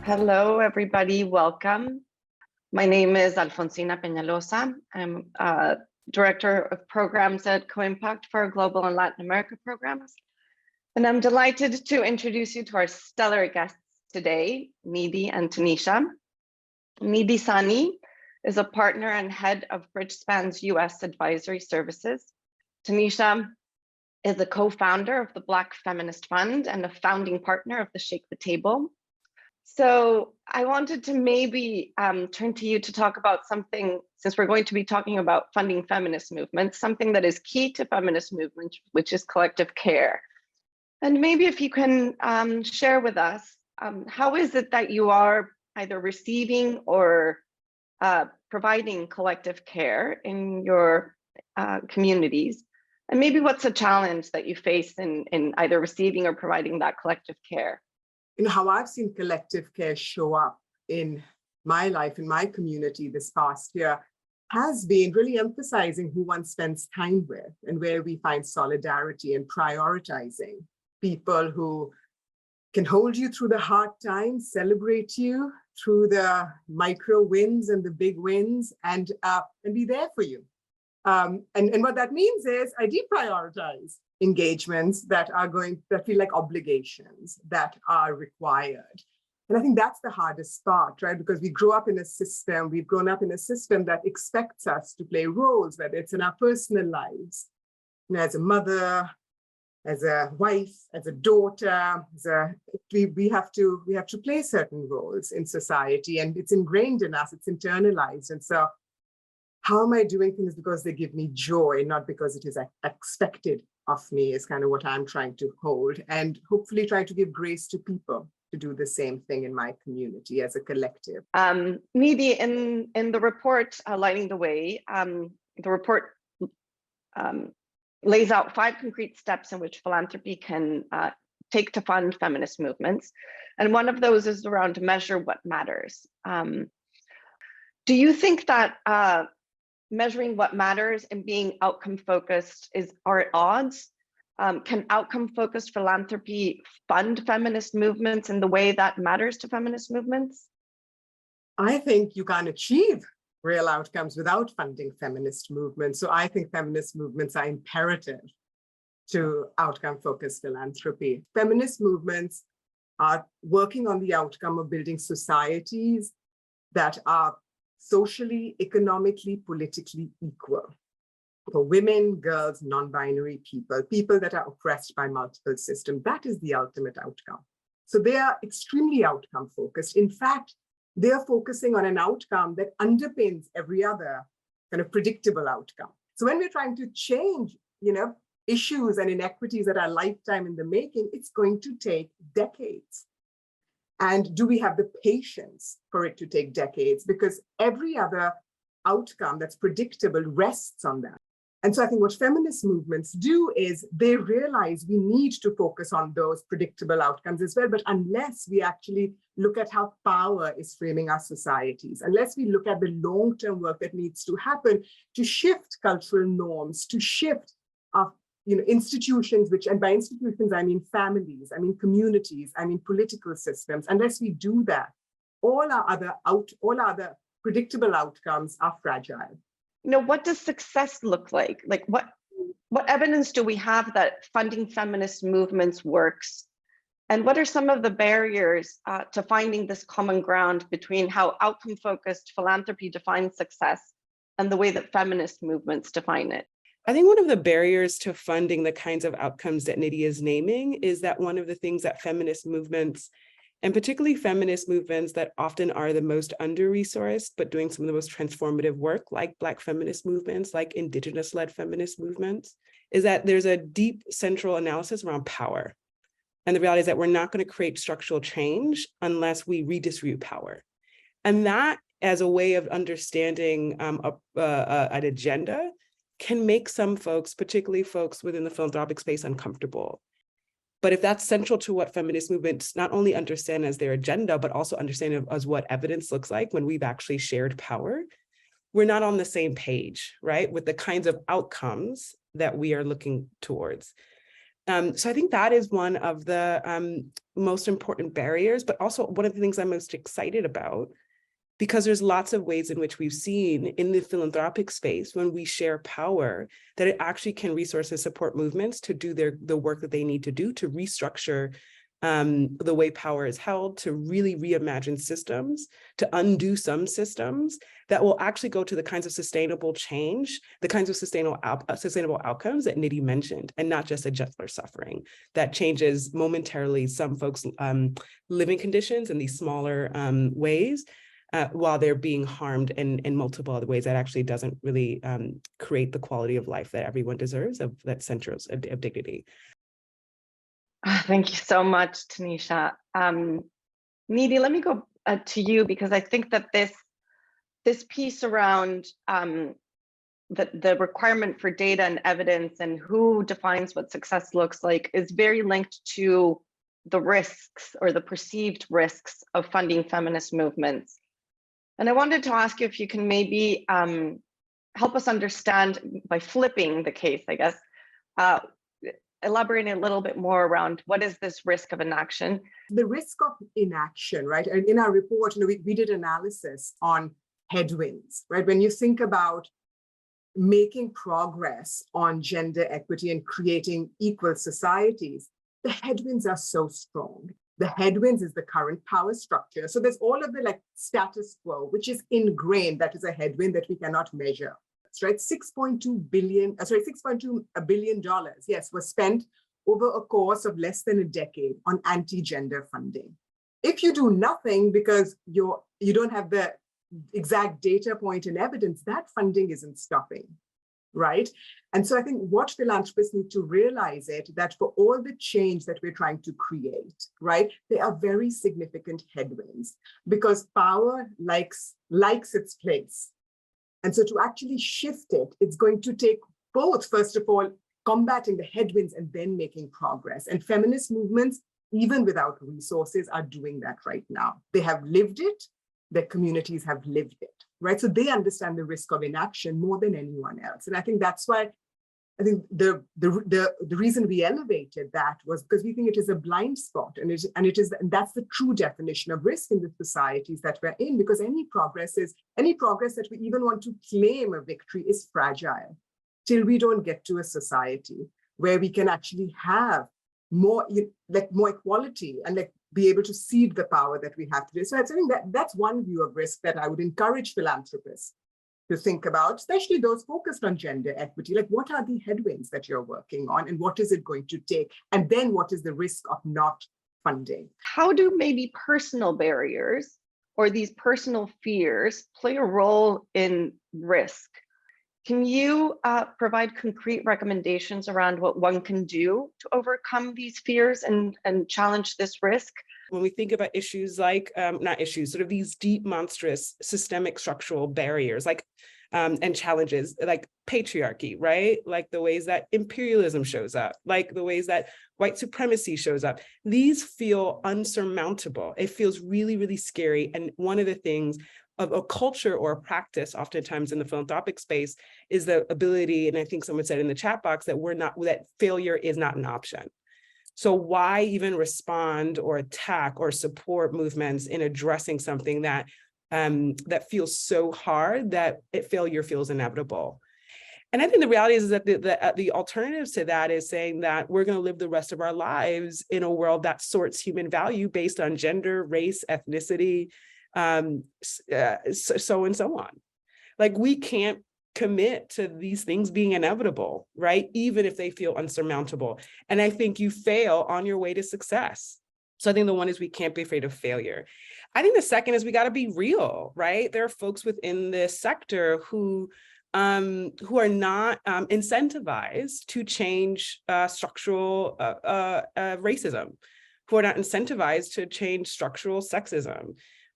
Hello, everybody. Welcome. My name is Alfonsina Peñalosa. I'm Director of Programs at Co-Impact for our Global and Latin America programs. And I'm delighted to introduce you to our stellar guests today, Nidhi and Tanisha. Nidhi Sani is a partner and head of Bridgespan's US Advisory Services. Tanisha is a co-founder of the Black Feminist Fund and a founding partner of the Shake the Table. So I wanted to maybe turn to you to talk about something, since we're going to be talking about funding feminist movements, something that is key to feminist movements, which is collective care. And maybe if you can share with us, how is it that you are either receiving or providing collective care in your communities? And maybe what's a challenge that you face in either receiving or providing that collective care? You know, how I've seen collective care show up in my life, in my community this past year, has been really emphasizing who one spends time with and where we find solidarity and prioritizing people who can hold you through the hard times, celebrate you through the micro wins and the big wins, and be there for you. And what that means is I deprioritize engagements that feel like obligations that are required. And I think that's the hardest part, right? Because we've grown up in a system that expects us to play roles, whether it's in our personal lives, you know, as a mother, as a wife, as a daughter, we have to play certain roles in society, and it's ingrained in us, it's internalized. And so how am I doing things because they give me joy, not because it is expected of me, is kind of what I'm trying to hold, and hopefully try to give grace to people to do the same thing in my community as a collective. Nidhi, in the report, Lighting the Way, the report lays out 5 concrete steps in which philanthropy can take to fund feminist movements. And one of those is around measure what matters. Do you think that measuring what matters and being outcome focused are at odds? Can outcome focused philanthropy fund feminist movements in the way that matters to feminist movements? I think you can't achieve real outcomes without funding feminist movements. So I think feminist movements are imperative to outcome focused philanthropy. Feminist movements are working on the outcome of building societies that are socially, economically, politically equal for women, girls, non-binary people, people that are oppressed by multiple systems. That is the ultimate outcome. So they are extremely outcome focused. In fact, they are focusing on an outcome that underpins every other kind of predictable outcome. So when we're trying to change, you know, issues and inequities that are lifetime in the making, it's going to take decades. And do we have the patience for it to take decades? Because every other outcome that's predictable rests on that. And so I think what feminist movements do is they realize we need to focus on those predictable outcomes as well. But unless we actually look at how power is framing our societies, unless we look at the long-term work that needs to happen to shift cultural norms, to shift our institutions, and by institutions, I mean families, I mean communities, I mean political systems. Unless we do that, all our other predictable outcomes are fragile. You know, what does success look like? Like what evidence do we have that funding feminist movements works? And what are some of the barriers to finding this common ground between how outcome-focused philanthropy defines success and the way that feminist movements define it? I think one of the barriers to funding the kinds of outcomes that Nidhi is naming is that one of the things that feminist movements, and particularly feminist movements that often are the most under-resourced, but doing some of the most transformative work, like Black feminist movements, like Indigenous-led feminist movements, is that there's a deep central analysis around power. And the reality is that we're not going to create structural change unless we redistribute power. And that, as a way of understanding an agenda, can make some folks, particularly folks within the philanthropic space, uncomfortable. But if that's central to what feminist movements not only understand as their agenda, but also understand as what evidence looks like when we've actually shared power, we're not on the same page, right, with the kinds of outcomes that we are looking towards. So I think that is one of the most important barriers, but also one of the things I'm most excited about, because there's lots of ways in which we've seen in the philanthropic space, when we share power, that it actually can resource and support movements to do the work that they need to do to restructure the way power is held, to really reimagine systems, to undo some systems that will actually go to the kinds of sustainable change, the kinds of sustainable outcomes that Nidhi mentioned, and not just a gentler suffering that changes momentarily some folks' living conditions in these smaller ways, while they're being harmed in multiple other ways that actually doesn't really create the quality of life that everyone deserves, of that center of dignity. Thank you so much, Tanisha. Nidhi, let me go to you, because I think that this piece around the requirement for data and evidence and who defines what success looks like is very linked to the risks, or the perceived risks, of funding feminist movements. And I wanted to ask you if you can maybe help us understand, by flipping the case, I guess, elaborating a little bit more around what is this risk of inaction? The risk of inaction, right? And in our report, we did analysis on headwinds, right? When you think about making progress on gender equity and creating equal societies, the headwinds are so strong. The headwinds is the current power structure. So there's all of the status quo, which is ingrained. That is a headwind that we cannot measure. Right, $6.2 billion, yes, was spent over a course of less than a decade on anti-gender funding. If you do nothing because you don't have the exact data point and evidence, that funding isn't stopping, right? And so I think what philanthropists need to realize is that for all the change that we're trying to create, right, there are very significant headwinds, because power likes its place. And so to actually shift it, it's going to take both, first of all, combating the headwinds and then making progress. And feminist movements, even without resources, are doing that right now. They have lived it, their communities have lived it, right? So they understand the risk of inaction more than anyone else. And I think that's why I think the reason we elevated that was because we think it is a blind spot, and that's the true definition of risk in the societies that we're in, because any progress that we even want to claim a victory is fragile till we don't get to a society where we can actually have more equality and be able to cede the power that we have today. So I think that's one view of risk that I would encourage philanthropists to think about, especially those focused on gender equity. What are the headwinds that you're working on, and what is it going to take? And then what is the risk of not funding? How do maybe personal barriers or these personal fears play a role in risk? Can you provide concrete recommendations around what one can do to overcome these fears and challenge this risk? When we think about issues like, not issues, sort of these deep, monstrous, systemic structural barriers, and challenges like patriarchy, right? Like the ways that imperialism shows up, like the ways that white supremacy shows up. These feel unsurmountable. It feels really, really scary. And one of the things of a culture or a practice, oftentimes in the philanthropic space, is the ability, and I think someone said in the chat box, that failure is not an option. So why even respond or attack or support movements in addressing something that feels so hard that failure feels inevitable? And I think the reality is that the alternative to that is saying that we're going to live the rest of our lives in a world that sorts human value based on gender, race, ethnicity, so and so on. We can't commit to these things being inevitable, right? Even if they feel unsurmountable. And I think you fail on your way to success. So I think the one is we can't be afraid of failure. I think the second is we got to be real, right? There are folks within this sector who are not incentivized to change structural racism, who are not incentivized to change structural sexism,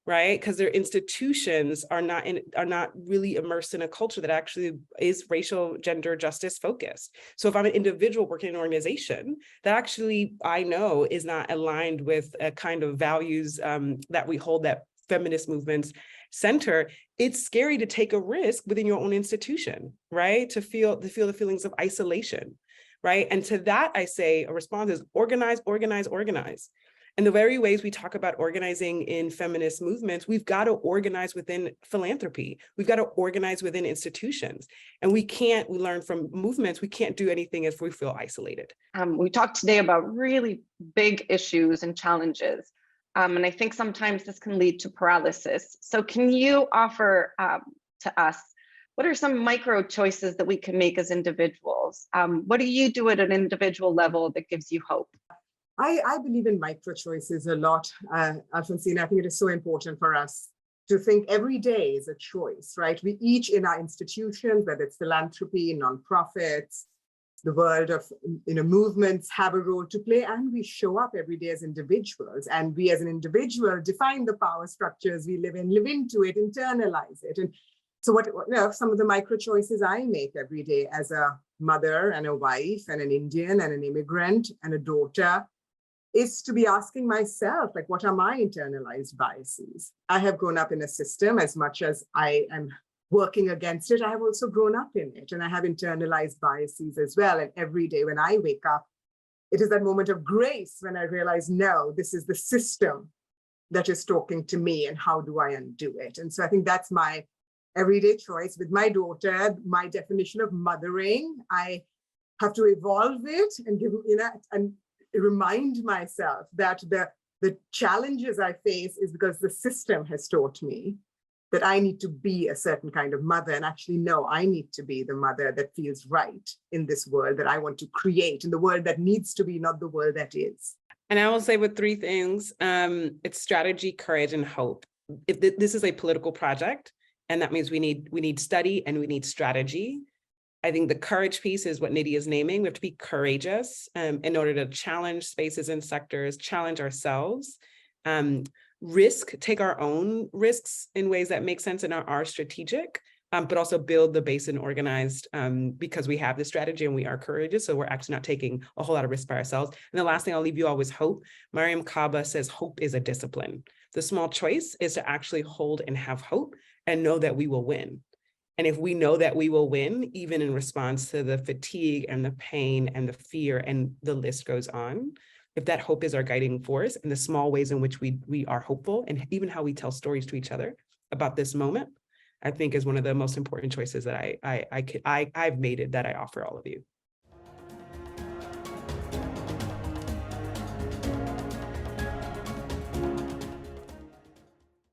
right? Because their institutions are not really immersed in a culture that actually is racial, gender justice focused. So if I'm an individual working in an organization that actually I know is not aligned with a kind of values that we hold that feminist movements center, it's scary to take a risk within your own institution, right? To feel the feelings of isolation. right? And to that, I say a response is organize, organize, organize. And the very ways we talk about organizing in feminist movements, we've got to organize within philanthropy. We've got to organize within institutions. And we learn from movements, we can't do anything if we feel isolated. We talked today about really big issues and challenges. And I think sometimes this can lead to paralysis. So can you offer to us, what are some micro choices that we can make as individuals? What do you do at an individual level that gives you hope? I believe in micro choices a lot, Alfonsina. I think it is so important for us to think every day is a choice, right? We each in our institutions, whether it's philanthropy, nonprofits, the world of movements have a role to play, and we show up every day as individuals. And we as an individual define the power structures we live into it, internalize it. And so what some of the micro choices I make every day as a mother and a wife and an Indian and an immigrant and a daughter is to be asking myself, like, what are my internalized biases? I have grown up in a system. As much as I am working against it, I have also grown up in it, and I have internalized biases as well. And every day when I wake up, it is that moment of grace when I realize, no, this is the system that is talking to me, and how do I undo it? And so I think that's my everyday choice. With my daughter, my definition of mothering, I have to evolve it and give, and remind myself that the challenges I face is because the system has taught me that I need to be a certain kind of mother, and actually, no, I need to be the mother that feels right in this world that I want to create, in the world that needs to be, not the world that is. And I will say with three things, it's strategy, courage, and hope. If this is a political project, and that means we need study and we need strategy. I think the courage piece is what Nidhi is naming. We have to be courageous in order to challenge spaces and sectors, challenge ourselves, take our own risks in ways that make sense and are strategic, but also build the base and organized because we have the strategy and we are courageous. So we're actually not taking a whole lot of risk by ourselves. And the last thing I'll leave you all with hope. Mariam Kaba says hope is a discipline. The small choice is to actually hold and have hope and know that we will win. And if we know that we will win, even in response to the fatigue and the pain and the fear, and the list goes on, if that hope is our guiding force and the small ways in which we are hopeful, and even how we tell stories to each other about this moment, I think is one of the most important choices that I've made it that I offer all of you.